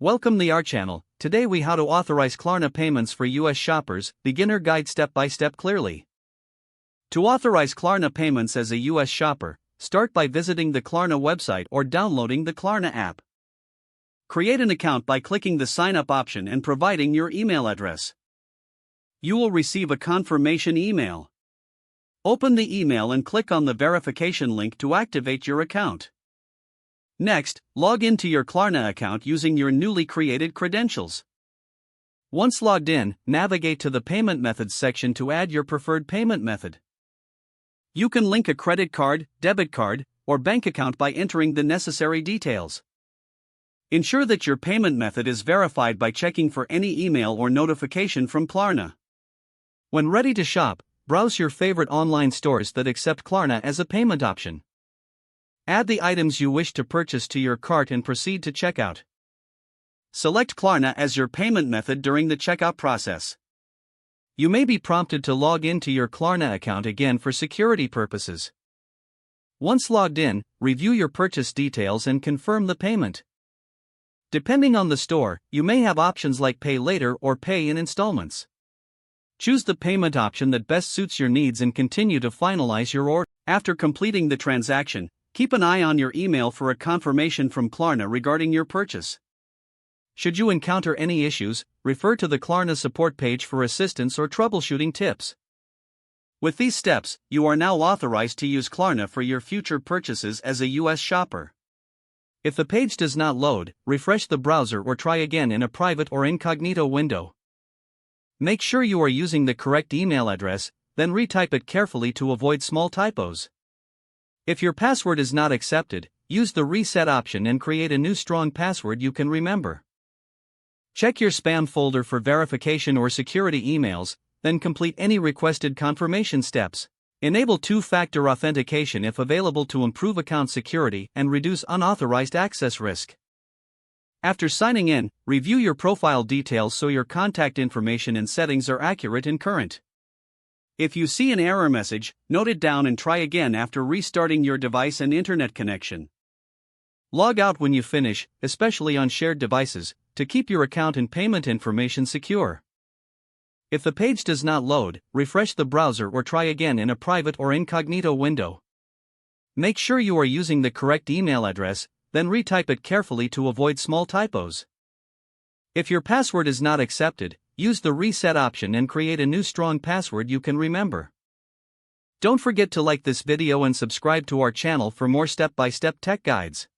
Welcome to our channel. Today we how to authorize Klarna payments for US shoppers, beginner guide step by step clearly. To authorize Klarna payments as a US shopper, start by visiting the Klarna website or downloading the Klarna app. Create an account by clicking the sign up option and providing your email address. You will receive a confirmation email. Open the email and click on the verification link to activate your account. Next, log into your Klarna account using your newly created credentials. Once logged in, navigate to the Payment Methods section to add your preferred payment method. You can link a credit card, debit card, or bank account by entering the necessary details. Ensure that your payment method is verified by checking for any email or notification from Klarna. When ready to shop, browse your favorite online stores that accept Klarna as a payment option. Add the items you wish to purchase to your cart and proceed to checkout. Select Klarna as your payment method during the checkout process. You may be prompted to log into your Klarna account again for security purposes. Once logged in, review your purchase details and confirm the payment. Depending on the store, you may have options like pay later or pay in installments. Choose the payment option that best suits your needs and continue to finalize your order. After completing the transaction, keep an eye on your email for a confirmation from Klarna regarding your purchase. Should you encounter any issues, refer to the Klarna support page for assistance or troubleshooting tips. With these steps, you are now authorized to use Klarna for your future purchases as a US shopper. If the page does not load, refresh the browser or try again in a private or incognito window. Make sure you are using the correct email address, then retype it carefully to avoid small typos. If your password is not accepted, use the reset option and create a new strong password you can remember. Check your spam folder for verification or security emails, then complete any requested confirmation steps. Enable two-factor authentication if available to improve account security and reduce unauthorized access risk. After signing in, review your profile details so your contact information and settings are accurate and current. If you see an error message, note it down and try again after restarting your device and internet connection. Log out when you finish, especially on shared devices, to keep your account and payment information secure. If the page does not load, refresh the browser or try again in a private or incognito window. Make sure you are using the correct email address, then retype it carefully to avoid small typos. If your password is not accepted, use the reset option and create a new strong password you can remember. Don't forget to like this video and subscribe to our channel for more step-by-step tech guides.